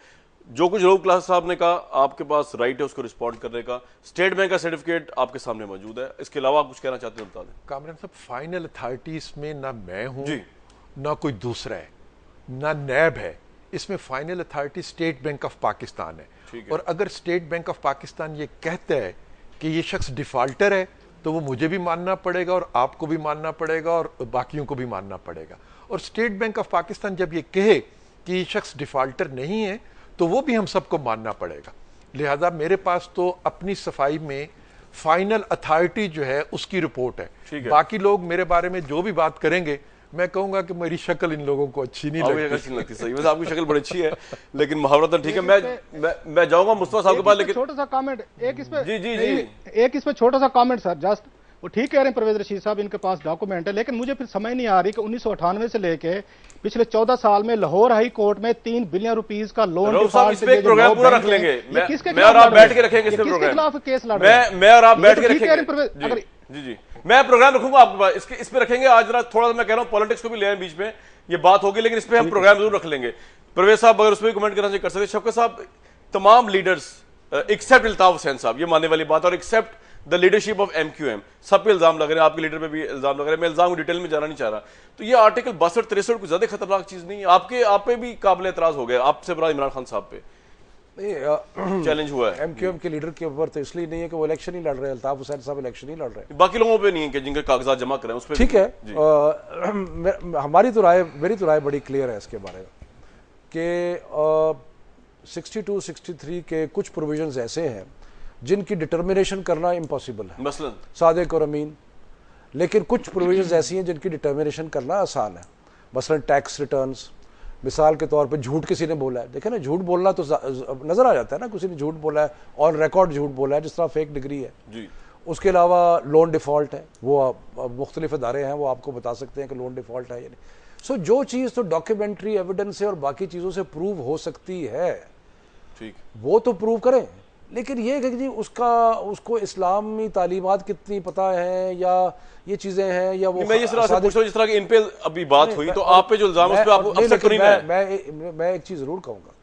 जो कुछ रऊफ क्लास साहब ने कहा, आपके पास राइट है उसको रिस्पॉन्ड करने का। स्टेट बैंक का सर्टिफिकेट आपके सामने मौजूद है, इसके अलावा आप कुछ कहना चाहते हैं बता दें। कामरान साहब, फाइनल अथॉरिटीज में ना मैं हूँ ना कोई दूसरा है, ना नैब है। इसमें final authority state bank of Pakistan है। और अगर स्टेट बैंक ऑफ पाकिस्तान ये कहता है कि ये शख्स डिफॉल्टर है तो वो मुझे भी मानना पड़ेगा और आपको भी मानना पड़ेगा और बाकियों को भी मानना पड़ेगा। और स्टेट बैंक ऑफ पाकिस्तान जब ये कहे कि ये शख्स डिफॉल्टर नहीं है तो वो भी हम सबको मानना पड़ेगा। लिहाजा मेरे पास तो अपनी सफाई में फाइनल अथॉरिटी जो है उसकी रिपोर्ट है। बाकी लोग मेरे बारे में जो भी बात करेंगे, मैं कहूंगा कि मेरी शक्ल इन लोगों को अच्छी नहीं लगती। सही वैसे आपकी शक्ल बड़ी अच्छी है, लेकिन मुहावरतन ठीक है। मैं जाऊंगा मुस्तफा साहब के पास, लेकिन छोटा सा कमेंट एक इस पे जी एक इस पे छोटा सा कमेंट सर, जस्ट वो ठीक कह रहे हैं परवेज रशीद साहब, इनके पास डॉक्यूमेंट है, लेकिन मुझे फिर समझ नहीं आ रही कि 1998 से लेके पिछले 14 साल में लाहौर हाई कोर्ट में 3 बिलियन रुपीस का लोन प्रोग्राम पूरा रख लेंगे। मैं और आप बैठ के रखेंगे इसके प्रोग्राम, केस लड़ रहे हैं। मैं और आप बैठ के रखेंगे। जी मैं प्रोग्राम रखूंगा आपके पास, इस पे रखेंगे। आज जरा थोड़ा सा मैं कह रहा हूँ पॉलिटिक्स को भी ले आए बीच में, ये बात होगी, लेकिन इस पे हम प्रोग्राम जरूर रख लेंगे। परवेज साहब अगर उसमें कमेंट करना चाहिए कर सकते। शफकत साहब, तमाम लीडर्स एक्सेप्ट अल्ताफ हुसैन साहब, ये मानने वाली बात, और accept the leadership of MQM, सब पे इल्जाम लग रहे हैं, आपके लीडर पे भी इल्जाम लग रहे हैं। मैं इल्जाम डिटेल में जाना नहीं चाह रहा। तो ये आर्टिकल 62-63 कोई ज्यादा खतरनाक चीज नहीं है? आप पे भी काबिल एतराज हो गया, आपसे बड़ा इमरान खान साहब पे चैलेंज हुआ है। एमक्यूएम के लीडर के ऊपर तो इसलिए नहीं है कि वो इलेक्शन ही लड़ रहे हैं, अल्ताफ हुसैन साहब इलेक्शन ही लड़ रहे हैं, बाकी लोगों पे नहीं है कि जिनके कागजात जमा करें उस पे। ठीक है, मेरी तो राय बड़ी क्लियर है इसके बारे में। कि 62-63 के कुछ प्रोविजंस ऐसे हैं जिनकी डिटर्मिनेशन करना इम्पॉसिबल है, मसलन सादिक और अमीन, लेकिन कुछ प्रोविजंस ऐसी हैं जिनकी डिटर्मिनेशन करना आसान है। मसलन टैक्स रिटर्न्स, मिसाल के तौर पे झूठ किसी ने बोला है, देखें ना, झूठ बोलना तो नज़र आ जाता है ना, किसी ने झूठ बोला है, ऑन रिकॉर्ड झूठ बोला है, जिस तरह फेक डिग्री है जी। उसके अलावा लोन डिफ़ॉल्ट है, वो मुख्तलिफ इदारे हैं, वो आपको बता सकते हैं कि लोन डिफ़ॉल्ट है या नहीं। सो जो चीज़ तो डॉक्यूमेंट्री एविडेंस से और बाकी चीज़ों से प्रूव हो सकती है, ठीक, वो तो प्रूव करें। लेकिन ये कि जी उसको इस्लामी तालीमात कितनी पता है या ये चीज़ें हैं या वो, मैं इस तरह से पूछ रहा हूं जिस तरह की इन पे अभी बात हुई, तो आप पे जो इल्ज़ाम है उस पे आप अफसर तो नहीं है। मैं एक चीज़ ज़रूर कहूँगा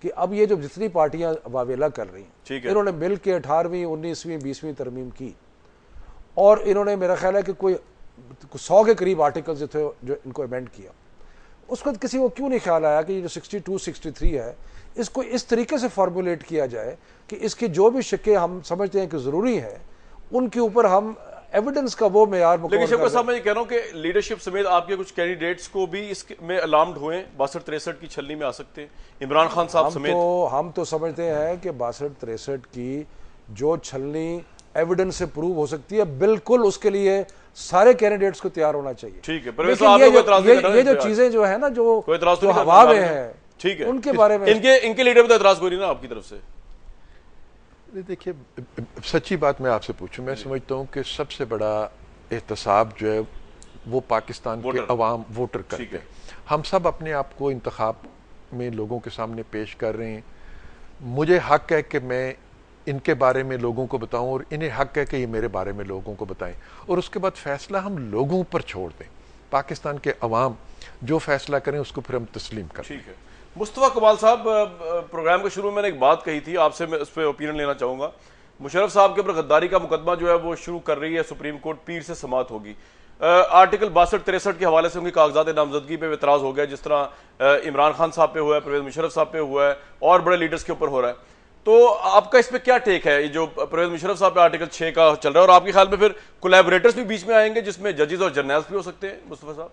कि अब ये जो जितनी पार्टियां वावेला कर रही हैं, इन्होंने मिल के 18वीं 19वीं 20वीं तरमीम की, और इन्होंने मेरा ख्याल है कि कोई 100 के करीब आर्टिकल्स जो थे जो इनको अमेंड किया। उस वक्त किसी को क्यों नहीं ख्याल आया कि ये जो 62-63 है इसको इस तरीके से फॉर्मुलेट किया जाए कि इसके जो भी शिक्के हम समझते हैं कि ज़रूरी है उनके ऊपर हम एविडेंस का वो मेयार मुकम्मल। लेकिन शेख साहब मैं ये कह रहा हूँ कि लीडरशिप समेत आपके कुछ कैंडिडेट्स को भी इसमें अलार्म्ड हुए 62-63 की छलनी में आ सकते हैं, इमरान खान साहब समेत। हम तो समझते हैं कि 62-63 की जो छलनी एविडेंस से प्रूव हो सकती है, बिल्कुल उसके लिए सारे कैंडिडेट्स को तैयार होना चाहिए। ठीक है, ये जो चीजें जो है ना जो हवा में है, ठीक है, उनके बारे में इनके लीडर में एतराज कोई नहीं ना आपकी तरफ से? देखिए, सच्ची बात मैं आपसे पूछूं, मैं समझता हूं कि सबसे बड़ा एहतसाब जो है वो पाकिस्तान के अवाम वोटर करते हैं। हम सब अपने आप को इंतखाब में लोगों के सामने पेश कर रहे हैं। मुझे हक है कि मैं इनके बारे में लोगों को बताऊं और इन्हें हक है कि ये मेरे बारे में लोगों को बताएं, और उसके बाद फैसला हम लोगों पर छोड़ दें। पाकिस्तान के अवाम जो फैसला करें उसको फिर हम तस्लीम करें। ठीक है। मुस्तफा कमाल साहब, प्रोग्राम के शुरू में मैंने एक बात कही थी, आपसे मैं उस पर ओपिनियन लेना चाहूंगा। मुशर्रफ साहब के ऊपर गद्दारी का मुकदमा जो है वो शुरू कर रही है सुप्रीम कोर्ट, पीर से समात होगी। आर्टिकल 62-63 के हवाले से उनकी कागजात नामजदगी पे एतराज हो गया, जिस तरह इमरान खान साहब पे हुआ है, परवेज मुशर्रफ साहब पे हुआ है और बड़े लीडर्स के ऊपर हो रहा है। तो आपका इस पे क्या टेक है? ये जो परवेज मुशर्रफ साहब पे आर्टिकल 6 का चल रहा है, और आपके ख्याल में फिर कोलैबोरेटर्स भी बीच में आएंगे जिसमें जजेस और जर्नल्स भी हो सकते हैं, मुस्तफा साहब?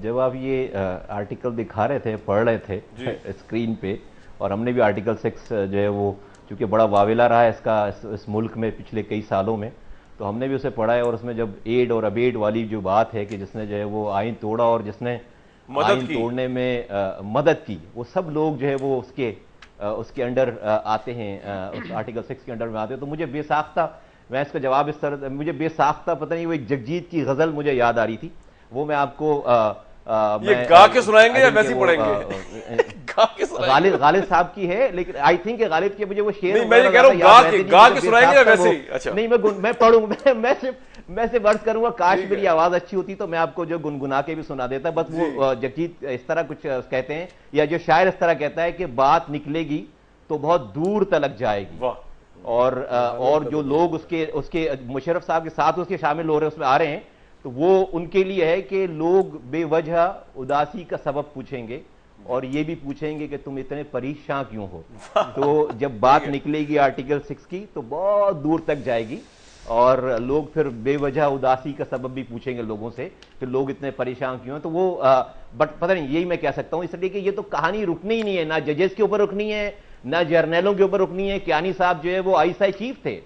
जब आप ये आर्टिकल दिखा रहे थे, पढ़ रहे थे स्क्रीन पे, और हमने भी आर्टिकल 6 जो है वो चूंकि बड़ा वावेला रहा है इसका इस मुल्क में पिछले कई सालों में, तो हमने भी उसे पढ़ा है। और उसमें जब एड और अबेड वाली जो बात है कि जिसने जो है वो आइन तोड़ा और जिसने आइन तोड़ने में मदद की, वो सब लोग जो है वो उसके अंडर आते हैं, उस आर्टिकल 6 के अंडर में आते हैं। तो मुझे बेसाख्ता, मैं इसका जवाब इस तरह, मुझे बेसाख्ता पता नहीं, वो एक जगजीत की गजल मुझे याद आ रही थी, वो मैं आपको ये गा के सुनाएंगे या वैसे ही पढ़ेंगे? गालिब साहब की है, लेकिन आई थिंक गालिब के मुझे वो शेर, नहीं मैं ये कह रहा हूं गा के सुनाएंगे या वैसे ही? अच्छा नहीं, मैं पढ़ूंगा, मैं सिर्फ वर्ष करूंगा, काश मेरी आवाज अच्छी होती तो मैं आपको जो गुनगुना के भी सुना देता। बस वो जगजीत इस तरह कुछ कहते हैं, या जो शायर इस तरह कहता है कि बात निकलेगी तो बहुत दूर तलक जाएगी, और जो लोग उसके मुशर्रफ साहब के साथ उसके शामिल हो रहे हैं, उसमें आ रहे हैं, तो वो उनके लिए है कि लोग बेवजह उदासी का सबब पूछेंगे और ये भी पूछेंगे कि तुम इतने परेशान क्यों हो। तो जब बात निकलेगी आर्टिकल 6 की तो बहुत दूर तक जाएगी, और लोग फिर बेवजह उदासी का सबब भी पूछेंगे लोगों से कि लोग इतने परेशान क्यों हैं। तो वो बट पता नहीं, यही मैं कह सकता हूं, इसलिए कि ये तो कहानी रुकनी ही नहीं है, ना जजेस के ऊपर रुकनी है, ना जर्नलों के ऊपर रुकनी है। कियानी साहब जो है वो आईएसआई चीफ थे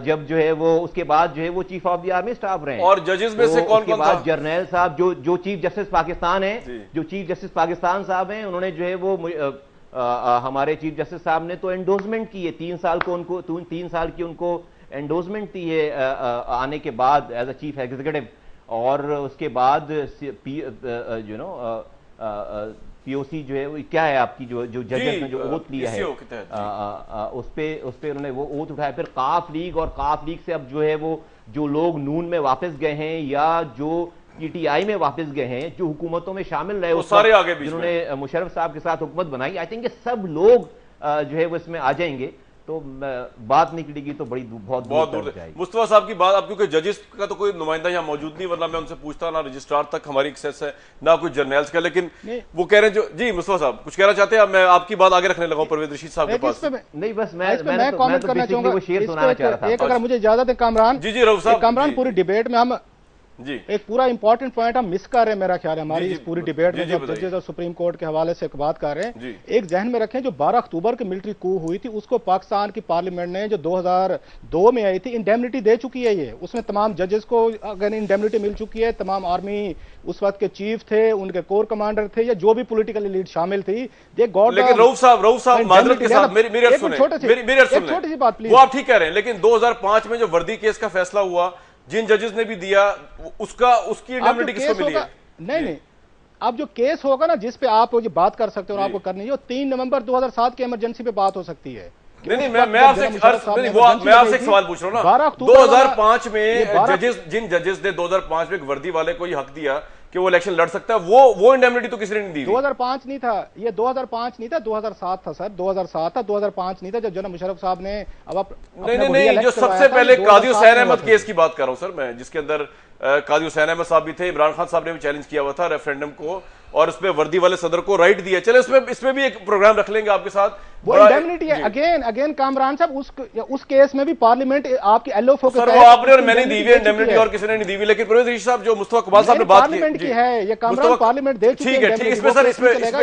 जब जो है वो, उसके बाद जो है वो chief of the army staff रहे, और जजेस में से कौन कौन था? जर्नल साहब जो चीफ जस्टिस पाकिस्तान है, जो चीफ जस्टिस पाकिस्तान साहब हैं, उन्होंने जो है वो हमारे चीफ जस्टिस साहब ने तो एंडोर्समेंट की है, 3 साल को उनको 3 साल की उनको एंडोर्समेंट दी है आने के बाद एज अ चीफ एग्जीक्यूटिव। और उसके बाद पीओसी जो है वो क्या है आपकी जो जजेस ने जो ओथ लिया है, उस पे उन्होंने वो ओथ उठाया। फिर काफ लीग, और काफ लीग से अब जो है वो जो लोग नून में वापस गए हैं या जो पीटीआई में वापस गए हैं, जो हुकूमतों में शामिल रहे, उस सारे आगे जिन्होंने मुशर्रफ साहब के साथ हुकूमत बनाई, आई थिंक सब लोग जो है वो इसमें आ जाएंगे, तो बात निकलेगी तो बहुत दूर जाएगी। मुस्तफा साहब की बात, अब क्योंकि जजेस का तो कोई नुमाइंदा यहाँ मौजूद नहीं, वरना मैं उनसे पूछता, ना रजिस्ट्रार तक हमारी एक्सेस है, ना कोई जर्नल्स का, लेकिन वो कह रहे हैं जो जी मुस्तफा साहब कुछ कहना चाहते हैं? मैं आपकी बात आगे रखने लगा हूं परवेज रशीद साहब के पास। नहीं, बस मैं कमेंट करना चाहूंगा, शेर सुनाना चाह रहा था। एक अगर मुझे इजाजत है कामरान जी रऊफ साहब, कामरान पूरी डिबेट में हम जी। एक पूरा इंपॉर्टेंट पॉइंट हम मिस कर रहे हैं मेरा ख्याल है हमारी इस पूरी डिबेट में, जब जजेस और सुप्रीम कोर्ट के हवाले से बात कर रहे हैं। एक जहन में रखें, जो 12 अक्टूबर की मिलिट्री कू हुई थी उसको पाकिस्तान की पार्लियामेंट ने जो 2002 में आई थी इंडेमनिटी दे चुकी है। ये उसमें तमाम जजेस को अगर इंडेमनिटी मिल चुकी है, तमाम आर्मी उस वक्त के चीफ थे, उनके कोर कमांडर थे या जो भी पॉलिटिकल लीड शामिल थी, दे गॉट। लेकिन रऊफ साहब माजरत के साथ मेरी अर्ज सुने, छोटी सी बात प्लीज। वो आप ठीक कह रहे हैं, लेकिन 2005 में जो वर्दी केस का फैसला हुआ, जिन जजेस ने भी दिया, उसकी इंडेमनिटी किसको मिली है? नहीं, अब जो केस होगा ना जिस पे आप ये बात कर सकते हो और आपको करनी है, 3 नवंबर 2007 की इमरजेंसी पे बात हो सकती है। नहीं, मैं आपसे एक सवाल पूछ रहा हूं ना। 2005 में जिन जजेस ने 2005 में एक वर्दी वाले को ये हक दिया कि वो इलेक्शन लड़ सकता है, वो इंडेमनिटी तो किसी ने नहीं दी। 2005 नहीं था, ये 2005 नहीं था, 2007 था सर, 2007 था, 2005 नहीं था जब जनाब मुशर्रफ साहब ने अब नहीं, जो सबसे पहले काजी हुसैन अहमद केस की बात कर रहा हूं सर मैं, जिसके अंदर काजी हुसैन अहमद साहब भी थे, इमरान खान साहब ने भी चैलेंज किया हुआ था रेफरेंडम को, और उसमें वर्दी वाले सदर को राइट दिया। चले इसमें भी एक प्रोग्राम रख लेंगे आपके साथ। वो इंडेमनिटी है। अगेन कामरान साहब उस केस में भी पार्लियामेंट आपकी एलओ सर वो आपने और मैंने दी हुई इंडेमनिटी और किसी ने नहीं दी हुई। लेकिन परवेज रशीद साहब, जो मुस्तफा कमाल साहब ने बात की है, ये कामरान पार्लियामेंट दे चुकी है। ठीक है,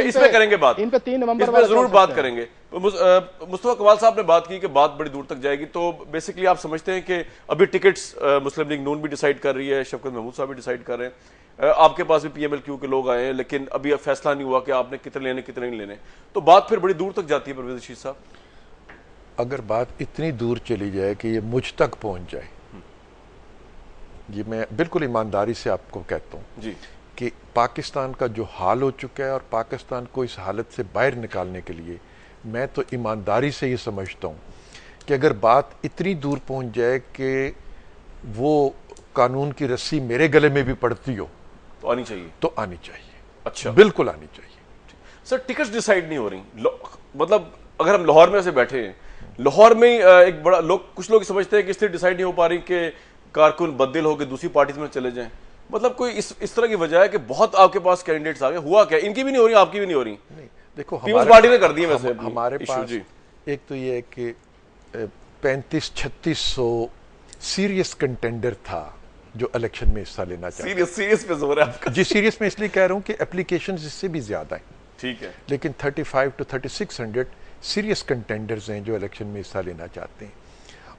इसमें करेंगे बात, इन पे 3 नवंबर इस पे जरूर बात करेंगे। मुस्तफा कमाल साहब ने बात की कि बात बड़ी दूर तक जाएगी, तो बेसिकली आप समझते हैं कि अभी टिकट्स मुस्लिम लीग नून भी डिसाइड कर रही है, शफकत महमूद साहब भी डिसाइड कर रहे हैं, आपके पास भी पीएमएलक्यू के लोग आए हैं, लेकिन अभी फैसला नहीं हुआ कि आपने कितने लेने कितने नहीं लेने, तो बात फिर बड़ी दूर तक जाती है। परवेज रशीद साहब, अगर बात इतनी दूर चली जाए कि ये मुझ तक पहुंच जाए, ये मैं बिल्कुल ईमानदारी से आपको कहता हूं जी कि पाकिस्तान का जो हाल हो चुका है और पाकिस्तान को इस हालत से बाहर निकालने के लिए, मैं तो ईमानदारी से ये समझता हूं कि अगर बात इतनी दूर पहुंच जाए कि वो कानून की रस्सी मेरे गले में भी पड़ती हो तो आनी चाहिए, तो आनी चाहिए। अच्छा, बिल्कुल आनी चाहिए। सर टिकट्स डिसाइड नहीं हो रही, मतलब अगर हम लाहौर में से बैठे हैं, लाहौर में एक बड़ा कुछ लोग समझते हैं कि इसलिए डिसाइड नहीं हो पा रही कि कारकुन बदल हो के दूसरी पार्टीज में चले जाएं, मतलब कोई इस तरह की वजह है कि बहुत आपके पास कैंडिडेट्स आ गए, हुआ क्या? इनकी भी नहीं हो रही, आपकी भी नहीं हो रही? नहीं, देखो पीपल्स पार्टी ने कर दी है वैसे हमारे पास एक तो ये है कि 3500-3600 सीरियस कंटेंडर था जो इलेक्शन में हिस्सा लेना चाहते। सीरियस पे जोर है आपका? जी, सीरियस में इसलिए कह रहा हूं कि एप्लीकेशंस इससे भी ज्यादा हैं। ठीक है, लेकिन 35 to 3600 सीरियस कंटेंडर्स हैं जो इलेक्शन में हिस्सा लेना चाहते हैं।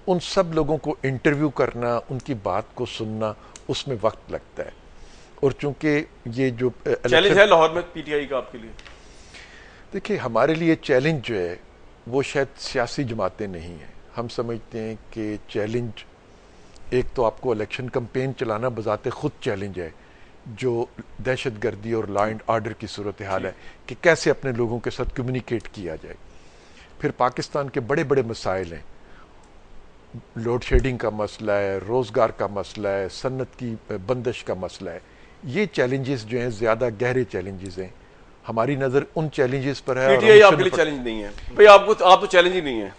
उन सब लोगों को इंटरव्यू करना, उनकी बात को सुनना, उसमें वक्त लगता है। और चूंकि ये जो चैलेंज है लाहौर में पीटीआई का आपके लिए, देखिए हमारे लिए चैलेंज जो है वो शायद सियासी जमातें नहीं है। हम समझते हैं कि चैलेंज एक तो आपको इलेक्शन कैंपेन चलाना बजाते खुद चैलेंज है, जो दहशतगर्दी और लॉ एंड ऑर्डर की सूरत हाल है कि कैसे अपने लोगों के साथ कम्युनिकेट किया जाए। फिर पाकिस्तान के बड़े बड़े मसाइल हैं, लोड शेडिंग का मसला है, रोजगार का मसला है, सन्नत की बंदिश का मसला है। ये चैलेंजेस जो हैं ज्यादा गहरे चैलेंजेस हैं। हमारी नजर उन चैलेंजेस पर है। पीटीआई आपके लिए चैलेंज नहीं है भाई, आप तो चैलेंज ही नहीं है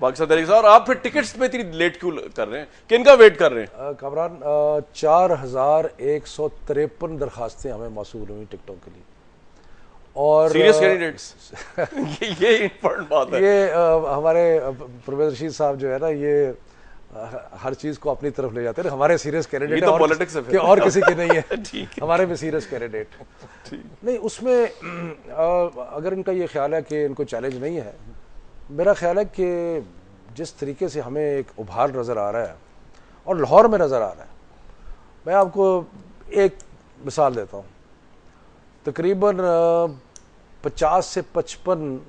पाकिस्तान तहरीक साहब। और आप फिर टिकट्स में इतनी लेट क्यों कर रहे हैं, किनका वेट कर रहे हैं? कामरान 4153 दरखास्तें हमें मौसूल हुई टिकटों के लिए, और सीरियस कैंडिडेट्स ये इंपॉर्टेंट बात है। ये हमारे परवेज रशीद साहब जो है ना, ये हर चीज को अपनी तरफ ले जाते हैं। हमारे सीरियस कैंडिडेट तो पॉलिटिक्स है और किसी के नहीं है हमारे में सीरियस कैंडिडेट नहीं। उसमें अगर इनका ये ख्याल है कि इनको चैलेंज नहीं है, मेरा ख्याल है कि जिस तरीके से हमें एक उभार नज़र आ रहा है और लाहौर में नज़र आ रहा है, मैं आपको एक मिसाल देता हूँ। तकरीबन 50 से 55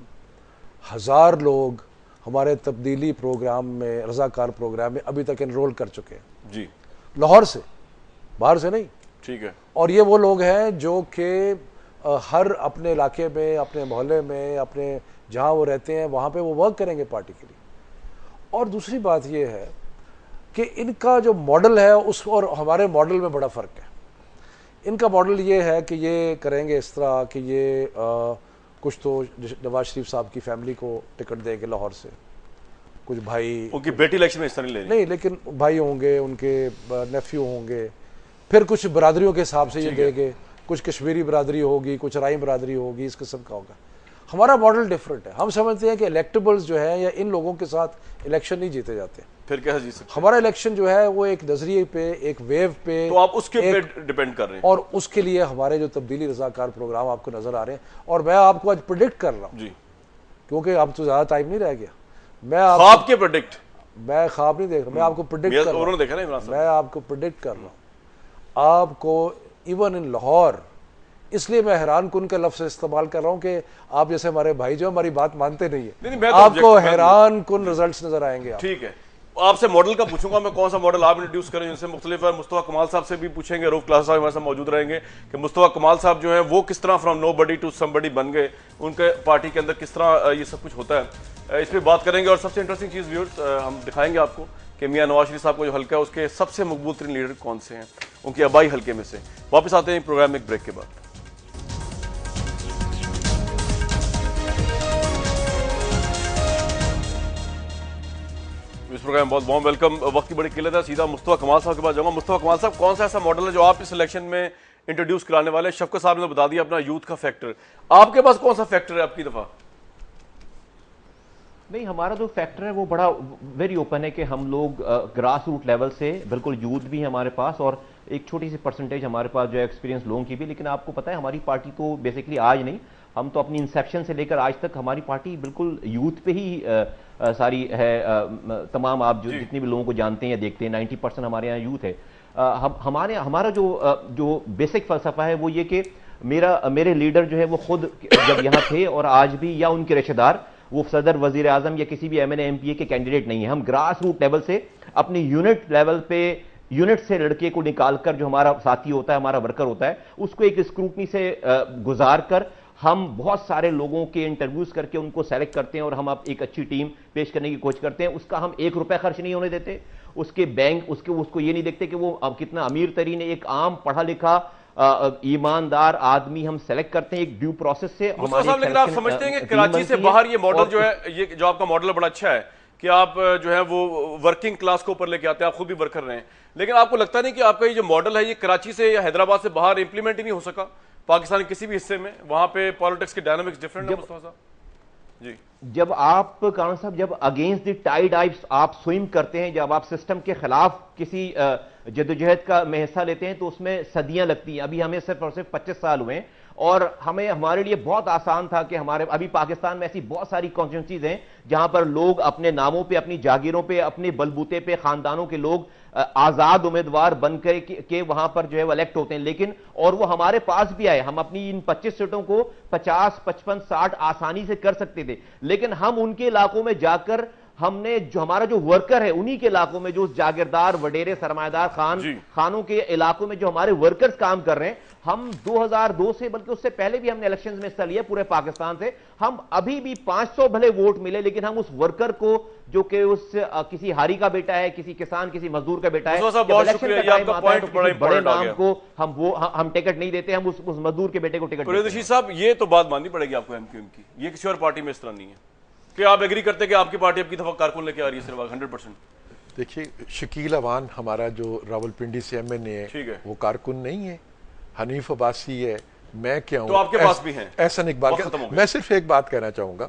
हज़ार लोग हमारे तब्दीली प्रोग्राम में, रज़ाकार प्रोग्राम में अभी तक एनरोल कर चुके हैं जी, लाहौर से, बाहर से नहीं। ठीक है। और ये वो लोग हैं जो कि हर अपने इलाके में, अपने मोहल्ले में, अपने जहाँ वो रहते हैं वहाँ पे वो वर्क करेंगे पार्टी के लिए। और दूसरी बात ये है कि इनका जो मॉडल है उस और हमारे मॉडल में बड़ा फ़र्क है। इनका मॉडल ये है कि ये करेंगे इस तरह कि ये कुछ तो नवाज शरीफ साहब की फैमिली को टिकट देंगे लाहौर से, कुछ भाई, उनकी बेटी इलेक्शन में हिस्सा नहीं लेकिन भाई होंगे, उनके नेफ्यू होंगे, फिर कुछ बरादरियों के हिसाब से ये देंगे, कुछ कश्मीरी बरादरी होगी, कुछ राई बरादरी होगी, इस किस्म का होगा। हमारा मॉडल डिफरेंट है। हम समझते हैं कि इलेक्टेबल्स जो है या इन लोगों के साथ इलेक्शन नहीं जीते जाते। फिर कैसे जीत सकते? हमारा इलेक्शन जो है वो एक नजरिए पे, एक वेव पे, तो आप उसके पे डिपेंड कर रहे हैं और उसके लिए हमारे जो तब्दीली रजाकार प्रोग्राम आपको नजर आ रहे हैं, और मैं आपको आज प्रिडिक्ट कर रहा हूँ जी, क्योंकि अब तो ज्यादा टाइम नहीं रह गया। ख्वाब के प्रेडिक्ट, मैं ख्वाब नहीं देख रहा, मैं आपको प्रिडिक्ट कर रहा हूं। देखा ना इमरान साहब, मैं आपको प्रिडिक्ट कर रहा हूं। आपको इवन इन लाहौर, इसलिए मैं हैरान कुन का लफ्ज इस्तेमाल कर रहा हूं कि आप जैसे हमारे भाई जो हमारी बात मानते नहीं है, आपको हैरान कुन रिजल्ट्स नजर आएंगे। ठीक है, आपसे मॉडल का पूछूंगा मैं, कौन सा मॉडल आप इंट्रोड्यूस करें जिनसे मुख्तलिफ है। मुस्तफा कमाल साहब से भी पूछेंगे, रूफ क्लास साहब हमारे साथ मौजूद रहेंगे कि मुस्तफा कमाल साहब जो है वो किस तरह फ्रॉम नोबडी टू समबडी बन गए, उनके पार्टी के अंदर किस तरह ये सब कुछ होता है, इस पर बात करेंगे। और सबसे इंटरेस्टिंग चीज़ व्यूअर्स हम दिखाएंगे आपको कि मियां नवाज शरीफ साहब का जो हल्का है उसके सबसे मकबूल तरीन लीडर कौन से हैं, उनके आबाई हल्के में से। वापस आते हैं प्रोग्राम में एक ब्रेक के बाद। इस प्रोग्राम बहुत वार्म वेलकम। वक्त की बड़ी किल्लत है, सीधा मुस्तफा कमाल साहब के पास जाऊंगा। मुस्तफा कमाल साहब, कौन सा ऐसा मॉडल है जो आप इस इलेक्शन में इंट्रोड्यूस कराने वाले? शफकत साहब ने बता दिया अपना यूथ का फैक्टर, आपके पास कौन सा फैक्टर है आपकी दफा? नहीं, हमारा जो फैक्टर है वो बड़ा वेरी ओपन है कि हम लोग ग्रास रूट लेवल से, बिल्कुल यूथ भी है हमारे पास और एक छोटी सी परसेंटेज हमारे पास जो है एक्सपीरियंस लोगों की भी। लेकिन आपको पता है हमारी पार्टी तो बेसिकली आज नहीं, हम तो अपनी इंसेप्शन से लेकर आज तक हमारी पार्टी बिल्कुल यूथ पे ही सारी है। तमाम आप जो जितने भी लोगों को जानते हैं या देखते हैं 90% हमारे यहाँ यूथ है। हमारा जो बेसिक फलसफा है वो ये कि मेरे लीडर जो है वो खुद जब यहाँ थे और आज भी, या उनके रिश्तेदार, वो सदर, वजीर आजम या किसी भी MNA MPA के कैंडिडेट नहीं है। हम ग्रास रूट लेवल से अपनी यूनिट लेवल पे, यूनिट से लड़के को निकालकर जो हमारा साथी होता है, हमारा वर्कर होता है, उसको एक स्क्रूटनी से गुजार कर हम बहुत सारे लोगों के इंटरव्यूज करके उनको सेलेक्ट करते हैं और हम अब एक अच्छी टीम पेश करने की कोशिश करते हैं। उसका हम 1 रुपया खर्च नहीं होने देते, उसके बैंक उसको ये नहीं देखते कि वो अब कितना अमीर तरीन है। एक आम पढ़ा लिखा ईमानदार आदमी हम सेलेक्ट करते हैं एक ड्यू प्रोसेस से। लेकिन आप समझते हैं कि कराची से बाहर ये मॉडल जो है, ये जो आपका मॉडल बड़ा अच्छा है कि आप जो है वो वर्किंग क्लास को ऊपर लेके आते हैं, आप खुद भी वर्कर रहे हैं, लेकिन आपको लगता नहीं कि आपका ये जो मॉडल है ये कराची से या हैदराबाद से बाहर इंप्लीमेंट ही नहीं हो सका पाकिस्तान के किसी भी हिस्से में? वहां पे पॉलिटिक्स के डायनामिक्स डिफरेंट है मुस्तफा साहब जी। जब आप कानून साहब, जब अगेंस्ट द टाइड आप स्विम करते हैं, जब आप सिस्टम के खिलाफ किसी जद्दोजहद का में हिस्सा लेते हैं तो उसमें सदियां लगती हैं। अभी हमें सिर्फ और सिर्फ 25 साल हुए हैं और हमारे लिए बहुत आसान था कि अभी पाकिस्तान में ऐसी बहुत सारी कॉन्स्टिट्यूंसीज हैं जहां पर लोग अपने नामों पे, अपनी जागीरों पे, अपने बलबूते पे खानदानों के लोग आजाद उम्मीदवार बनकर के वहां पर जो है वो इलेक्ट होते हैं। लेकिन और वो हमारे पास भी आए, हम अपनी इन 25 सीटों को 50, 55, 60 आसानी से कर सकते थे, लेकिन हम उनके इलाकों में जाकर हमने जो हमारा जो वर्कर है उन्हीं के इलाकों में, जो जागीरदार, वडेरे, सरमायादार खानों के इलाकों में जो हमारे वर्कर्स काम कर रहे हैं, हम 2002 से, बल्कि उससे पहले भी हमने इलेक्शंस में हिस्सा लिया पूरे पाकिस्तान से। हम अभी भी 500 भले वोट मिले, लेकिन हम उस वर्कर को जो कि उस किसी हारी का बेटा है, किसी किसान, किसी मजदूर का बेटा है, बड़े नाम को हम टिकट नहीं देते, हम उस मजदूर के बेटे को टिकट देते हैं। साहब, ये तो बात माननी पड़ेगी आपको MQM की, ये किसी और पार्टी में इस तरह नहीं है कि आप एग्री करते कि आपकी पार्टी आपकी दफा कारकुन लेके आ रही है सिर्फ 100%? देखिए, शकील अवान हमारा जो रावलपिंडी से MNA है वो कारकुन नहीं है, हनीफ अब्बासी है, मैं क्या हूं, तो आपके पास भी हैं एहसन इकबाल। मैं सिर्फ एक बात कहना चाहूंगा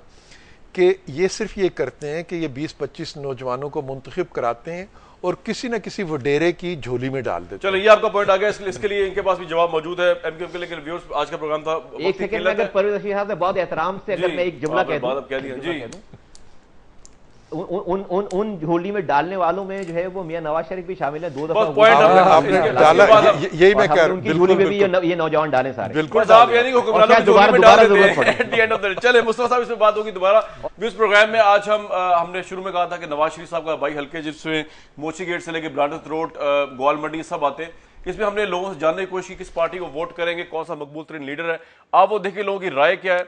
कि ये सिर्फ ये करते हैं कि ये 20-25 नौजवानों को मुंतखब कराते हैं और किसी न किसी वडेरे की झोली में डाल देते। चलो, ये आपका पॉइंट आ गया, इसके लिए इनके पास भी जवाब मौजूद है MQM के। लेकिन व्यूअर्स, आज का प्रोग्राम था, एक सेकंड में अगर परवेज रशीद साहब से बहुत एहतराम से अगर मैं एक जुमला कह दूं, उन झोली में डालने वालों में जो है वो मियां नवाज शरीफ भी शामिल है। 2 दफा यही मैं कह रहा हूं, उनकी झोली में भी ये नौजवान डाले सारे। बिल्कुल साहब, यानी कि हुक्मरानों की झोली में डाल देते हैं at the end of the day. चले मुस्तफा साहब, इसमें बात होगी दोबारा। इस प्रोग्राम में आज हमने शुरू में कहा था कि नवाज शरीफ साहब का भाई हल्के, जिसमें मोची गेट से लेकर ब्रांडस रोड, गोल मंडी सब आते हैं, इसमें हमने लोगों से जानने की कोशिश की किस पार्टी को वोट करेंगे, कौन सा मकबूल तरीन लीडर है। आप वो देखिए लोगों की राय क्या है।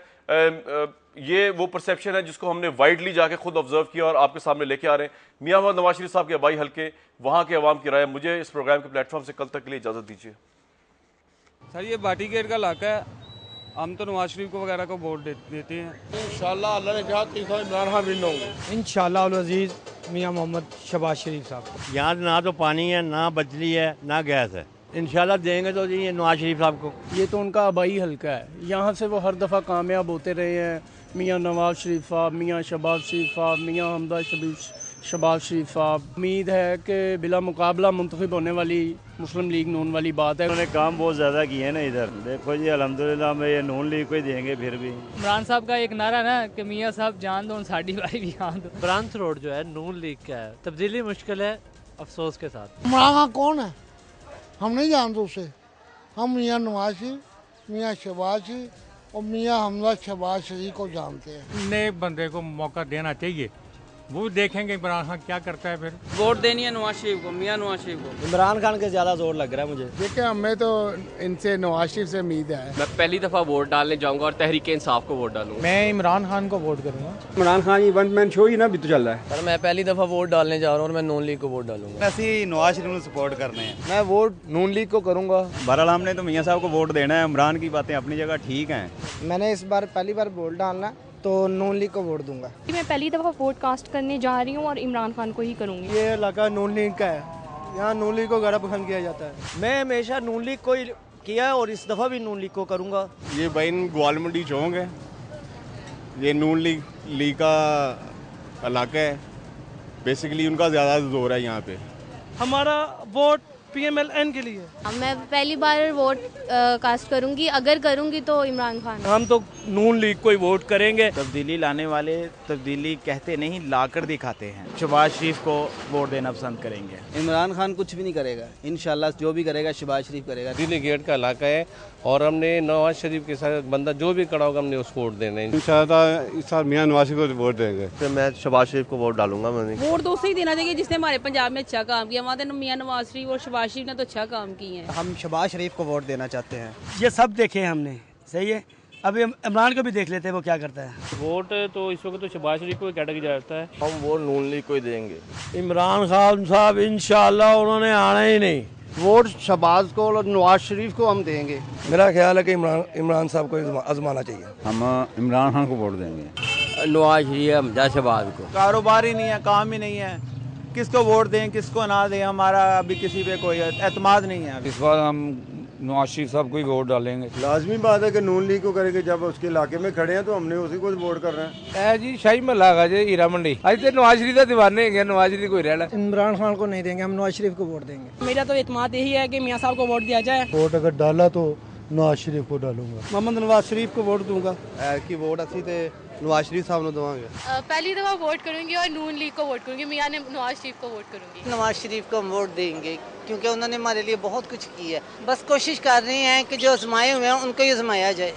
ये वो परसेप्शन है जिसको हमने वाइडली जाके खुद ऑब्जर्व किया और आपके सामने लेके आ रहे हैं। मियां मोहम्मद नवाज शरीफ साहब के भाई हल्के, वहां के अवाम की राय। मुझे इस प्रोग्राम के प्लेटफॉर्म से कल तक के लिए इजाजत दीजिए। सर, ये भाटी गेट का इलाका है, हम तो नवाज शरीफ को वगैरह को वोट देते हैं। इंशाल्लाह अल्लाह ने चाहा तो इमरान खान विन होंगे इंशाल्लाह उल अजीज मियां मोहम्मद शहबाज शरीफ साहब। यहाँ ना तो पानी है, ना बिजली है, ना गैस है। इंशाल्लाह देंगे तो जी नवाज शरीफ साहब को। ये तो उनका आबाई हल्का है, यहाँ से वो हर दफ़ा कामयाब होते रहे हैं। मियां नवाज शरीफ साहब, मियां शहबाज शरीफ साहब, मियां हमदा शहबाज शरीफ साहब। उम्मीद है कि बिला मुकाबला मुंतखब होने वाली मुस्लिम लीग नून वाली बात है। उन्होंने काम बहुत ज़्यादा किए हैं ना इधर। देखो जी अल्हम्दुलिल्लाह में ये नून लीग को ही देंगे फिर भी। इमरान साहब का एक नारा ना कि मियाँ साहब जान दो साड़ी भाई भी जान दो। ब्रांच रोड जो है नून लीग का है, तब्दीली मुश्किल है अफसोस के साथ। इमरान खान कौन है हम नहीं जानते उसे। हम मियाँ नवाज शरीफ, मियाँ शहबाज शरीफ और मियाँ हमजा शहबाज शरीफ को जानते हैं। नए बंदे को मौका देना चाहिए, वो देखेंगे इमरान खान क्या करता है। फिर वोट देनी है नवाज शरीफ को, मियाँ नवाज शरीफ को। इमरान खान के ज़्यादा जोर लग रहा है मुझे। देखिए हमें तो इनसे नवाज शरीफ से उम्मीद है। मैं पहली दफ़ा वोट डालने जाऊंगा और तहरीक इंसाफ को वोट डालूंगा। मैं इमरान खान को वोट करूँगा। इमरान खान ये वन मैन शो ही ना भी तो चल रहा है। पर मैं पहली दफ़ा वोट डालने जा रहा हूँ और मैं नून लीग को वोट डालूंगा। ऐसे नवाज शरीफ को सपोर्ट करने हैं। मैं वोट नून लीग को करूँगा। बहरहाल हमने तो मियाँ साहब को वोट देना है। इमरान की बातें अपनी जगह ठीक हैं। मैंने इस बार पहली बार वोट डालना तो नून लीग को वोट दूंगा। मैं पहली दफ़ा वोट कास्ट करने जा रही हूँ और इमरान खान को ही करूँगी। ये इलाका नून लीग का है, यहाँ नून लीग को गड़ा पसंद किया जाता है। मैं हमेशा नून लीग को ही किया है और इस दफ़ा भी नून लीग को करूँगा। ये भाई ग्वालमंडी चौक है, ये नून लीग का इलाका है। बेसिकली उनका ज़्यादा जोर है यहाँ पे। हमारा वोट PMLN के लिए। मैं पहली बार वोट कास्ट करूंगी, अगर करूंगी तो इमरान खान। हम तो नून लीग को ही वोट करेंगे। तब्दीली लाने वाले तब्दीली कहते नहीं लाकर दिखाते हैं। शहबाज शरीफ को वोट देना पसंद करेंगे। इमरान खान कुछ भी नहीं करेगा, इंशाल्लाह जो भी करेगा शहबाज शरीफ करेगा। दिल्ली गेट का इलाका है और हमने नवाज शरीफ के साथ बंदा जो भी खड़ा होगा हमने उसको वोट देना है। इंशाल्लाह इस साल मियाँ नवाज शरीफ को वोट देंगे। तो मैं शहबाज शरीफ को वोट डालूंगा। मैंने वोट तो उसे ही देना चाहिए जिसने हमारे पंजाब में अच्छा काम किया। वहाँ मियाँ नवाज शरीफ और शहबाज शरीफ ने तो अच्छा काम किए हैं। हम शहबाज शरीफ को वोट देना चाहते हैं। ये सब देखे हमने, सही है। अभी इमरान को भी देख लेते हैं वो क्या करता है। वोट तो इस वक्त तो शहबाज शरीफ को कैटेगरी जाता है। हम वोट नून लीग को ही देंगे। इमरान खान साहब इंशाल्लाह उन्होंने आना ही नहीं। वोट शहबाज को और नवाज शरीफ को हम देंगे। मेरा ख्याल है कि इमरान साहब को आजमाना चाहिए। हम इमरान खान को वोट देंगे। नवाज शरीफ हमजा शहबाज को। कारोबार ही नहीं है, काम ही नहीं है, किसको वोट दें किसको ना दें, हमारा अभी किसी पे कोई एतमाद नहीं है। इस बार हम नवाज शरीफ साहब को ही वोट डालेंगे। लाजमी बात है कि नून लीग को करेंगे। जब उसके इलाके में खड़े हैं तो हमने उसी को वोट करना है। जी शाही महला का जी हीरा मंडी आज तो नवाज शरीफ का दीवाने हैं। नवाज शरीफ कोई रहना। इमरान खान को नहीं देंगे, हम नवाज शरीफ को वोट देंगे। मेरा तो एतमाद यही है कि मियाँ साहब को वोट दिया जाए। वोट अगर डाला तो नवाज शरीफ को डालूंगा। मोहम्मद नवाज शरीफ को वोट दूंगा। की वोट असी ते नवाज शरीफ साहब ने देवांगे। पहली दफ़ा वोट करूंगी और नून लीग को वोट करूंगी। मियाँ ने नवाज शरीफ को वोट करूंगी। नवाज शरीफ को हम वोट देंगे क्योंकि उन्होंने हमारे लिए बहुत कुछ किया है। बस कोशिश कर रहे हैं कि जो आजमाए हुए हैं उनको ही आजमाया जाए।